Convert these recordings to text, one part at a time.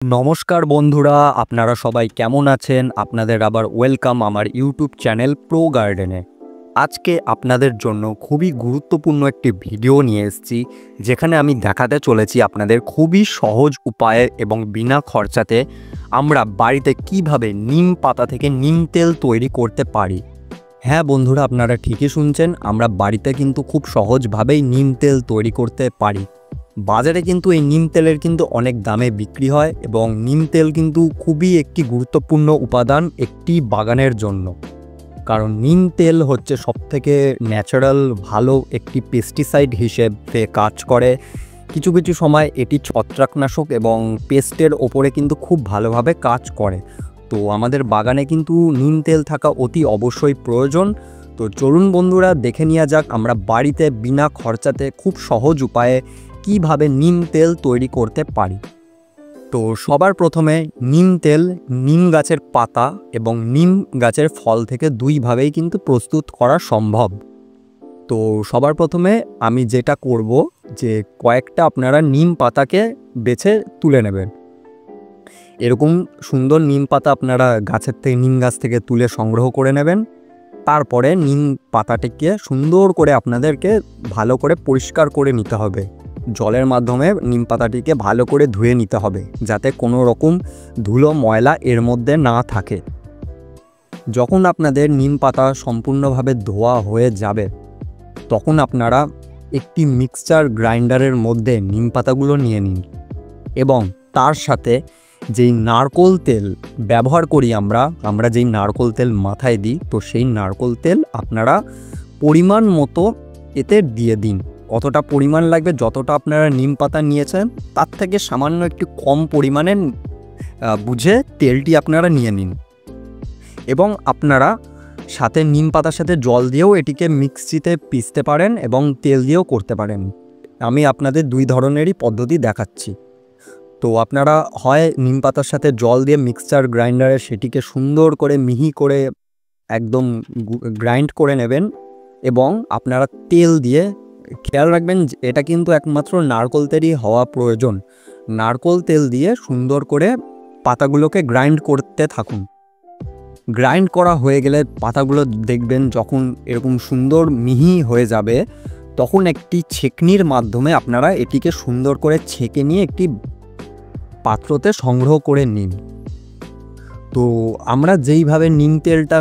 নমস্কার বন্ধুরা, আপনারা সবাই কেমন আছেন? আপনাদের আবার ওয়েলকাম আমার ইউটিউব চ্যানেল প্রো গার্ডেনে। আজকে আপনাদের জন্য খুবই গুরুত্বপূর্ণ একটি ভিডিও নিয়ে এসেছি, যেখানে আমি দেখাতে চলেছি আপনাদের খুবই সহজ উপায়ে এবং বিনা খরচাতে আমরা বাড়িতে কিভাবে নিম পাতা থেকে নিম তেল তৈরি করতে পারি। হ্যাঁ বন্ধুরা, আপনারা ঠিকই শুনছেন, আমরা বাড়িতে কিন্তু খুব সহজভাবেই নিম তেল তৈরি করতে পারি। বাজারে কিন্তু এই নিম তেলের কিন্তু অনেক দামে বিক্রি হয় এবং নিম তেল কিন্তু খুবই একটি গুরুত্বপূর্ণ উপাদান একটি বাগানের জন্য। কারণ নিম তেল হচ্ছে সবথেকে ন্যাচারাল ভালো একটি পেস্টিসাইড হিসেবে কাজ করে। কিছু কিছু সময় এটি ছত্রাকনাশক এবং পেস্টের ওপরে কিন্তু খুব ভালোভাবে কাজ করে। তো আমাদের বাগানে কিন্তু নিম তেল থাকা অতি অবশ্যই প্রয়োজন। তো চলুন বন্ধুরা, দেখে নেওয়া যাক আমরা বাড়িতে বিনা খরচাতে খুব সহজ উপায়ে কিভাবে নিম তেল তৈরি করতে পারি। তো সবার প্রথমে নিম তেল নিম গাছের পাতা এবং নিম গাছের ফল থেকে দুইভাবেই কিন্তু প্রস্তুত করা সম্ভব। তো সবার প্রথমে আমি যেটা করব যে কয়েকটা আপনারা নিম পাতাকে বেছে তুলে নেবেন। এরকম সুন্দর নিম পাতা আপনারা নিম গাছ থেকে তুলে সংগ্রহ করে নেবেন। তারপরে নিম পাতাটিকে সুন্দর করে আপনাদেরকে ভালো করে পরিষ্কার করে নিতে হবে। জলের মাধ্যমে নিম পাতাটিকে ভালো করে ধুয়ে নিতে হবে, যাতে কোনো রকম ধুলো ময়লা এর মধ্যে না থাকে। যখন আপনাদের নিম পাতা সম্পূর্ণভাবে ধোয়া হয়ে যাবে, তখন আপনারা একটি মিক্সচার গ্রাইন্ডারের মধ্যে নিম পাতাগুলো নিয়ে নিন এবং তার সাথে যেই নারকোল তেল ব্যবহার করি আমরা যেই নারকোল তেল মাথায় দিই, তো সেই নারকোল তেল আপনারা পরিমাণ মতো এতে দিয়ে দিন। কতটা পরিমাণ লাগবে, যতটা আপনারা নিম পাতা নিয়েছেন তার থেকে সামান্য একটু কম পরিমাণে বুঝে তেলটি আপনারা নিয়ে নিন এবং আপনারা সাথে নিম পাতার সাথে জল দিয়েও এটিকে মিক্সিতে পিষতে পারেন এবং তেল দিয়েও করতে পারেন। আমি আপনাদের দুই ধরনেরই পদ্ধতি দেখাচ্ছি। তো আপনারা হয় নিম পাতার সাথে জল দিয়ে মিক্সচার গ্রাইন্ডারে সেটিকে সুন্দর করে মিহি করে একদম গ্রাইন্ড করে নেবেন এবং আপনারা তেল দিয়ে, খেয়াল রাখবেন এটা কিন্তু একমাত্র নারকোল তেলই হওয়া প্রয়োজন। নারকোল তেল দিয়ে সুন্দর করে পাতাগুলোকে গ্রাইন্ড করতে থাকুন। গ্রাইন্ড করা হয়ে গেলে পাতাগুলো দেখবেন যখন এরকম সুন্দর মিহি হয়ে যাবে, তখন একটি ছেঁকনির মাধ্যমে আপনারা এটিকে সুন্দর করে ছেঁকে নিয়ে একটি পাত্রতে সংগ্রহ করে নিন। তো আমরা যেইভাবে নিম তেলটা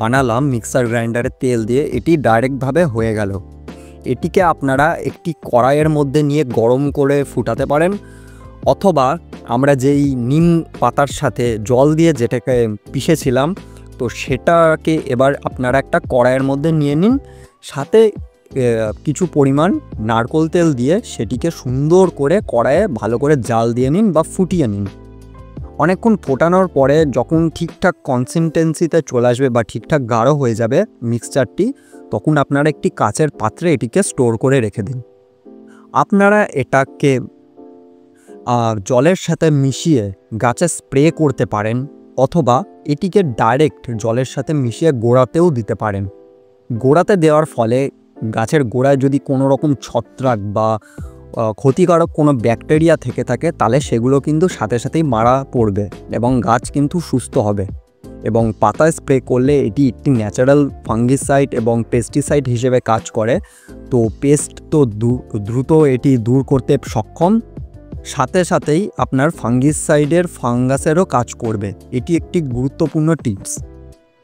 বানালাম মিক্সার গ্রাইন্ডারে তেল দিয়ে, এটি ডাইরেক্টভাবে হয়ে গেল। এটিকে আপনারা একটি কড়াইয়ের মধ্যে নিয়ে গরম করে ফুটাতে পারেন, অথবা আমরা যেই নিম পাতার সাথে জল দিয়ে যেটাকে পিষেছিলাম, তো সেটাকে এবার আপনারা একটা কড়াইয়ের মধ্যে নিয়ে নিন, সাথে কিছু পরিমাণ নারকোল তেল দিয়ে সেটিকে সুন্দর করে কড়াইয়ে ভালো করে জাল দিয়ে নিন বা ফুটিয়ে নিন। অনেকক্ষণ ফোটানোর পরে যখন ঠিকঠাক কনসিস্টেন্সিতে চলে আসবে বা ঠিকঠাক গাঢ় হয়ে যাবে মিক্সচারটি, তখন আপনারা একটি কাচের পাত্রে এটিকে স্টোর করে রেখে দিন। আপনারা এটাকে জলের সাথে মিশিয়ে গাছে স্প্রে করতে পারেন, অথবা এটিকে ডাইরেক্ট জলের সাথে মিশিয়ে গোড়াতেও দিতে পারেন। গোড়াতে দেওয়ার ফলে গাছের গোড়ায় যদি কোনো রকম ছত্রাক বা ক্ষতিকারক কোনো ব্যাকটেরিয়া থেকে থাকে, তাহলে সেগুলো কিন্তু সাথে সাথেই মারা পড়বে এবং গাছ কিন্তু সুস্থ হবে। এবং পাতায় স্প্রে করলে এটি একটি ন্যাচারাল ফাঙ্গিসাইড এবং পেস্টিসাইড হিসেবে কাজ করে। তো পেস্ট তো দ্রুত এটি দূর করতে সক্ষম, সাথে সাথেই আপনার ফাঙ্গাসেরও কাজ করবে। এটি একটি গুরুত্বপূর্ণ টিপস।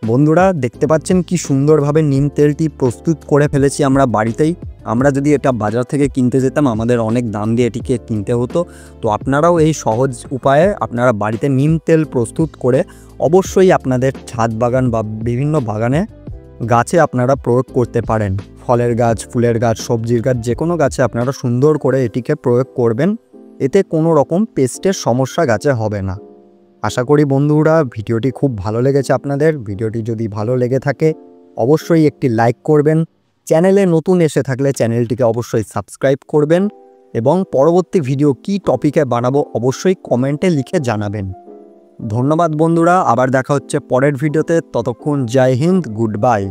বন্ধুরা, দেখতে পাচ্ছেন কি সুন্দরভাবে নিম তেলটি প্রস্তুত করে ফেলেছি আমরা বাড়িতেই। আমরা যদি এটা বাজার থেকে কিনতে যেতাম, আমাদের অনেক দাম দিয়ে এটিকে কিনতে হতো। তো আপনারাও এই সহজ উপায়ে আপনারা বাড়িতে নিম তেল প্রস্তুত করে অবশ্যই আপনাদের ছাদ বাগান বা বিভিন্ন বাগানে গাছে আপনারা প্রয়োগ করতে পারেন। ফলের গাছ, ফুলের গাছ, সবজির গাছ, যে কোনো গাছে আপনারা সুন্দর করে এটিকে প্রয়োগ করবেন। এতে কোনো রকম পেস্টের সমস্যা গাছে হবে না। আশা করি বন্ধুরা ভিডিওটি খুব ভালো লেগেছে আপনাদের। ভিডিওটি যদি ভালো লেগে থাকে অবশ্যই একটি লাইক করবেন। চ্যানেলে নতুন এসে থাকলে চ্যানেলটিকে অবশ্যই সাবস্ক্রাইব করবেন এবং পরবর্তী ভিডিও কী টপিকে বানাবো অবশ্যই কমেন্টে লিখে জানাবেন। ধন্যবাদ বন্ধুরা, আবার দেখা হচ্ছে পরের ভিডিওতে। ততক্ষণ জয় হিন্দ, গুড বাই।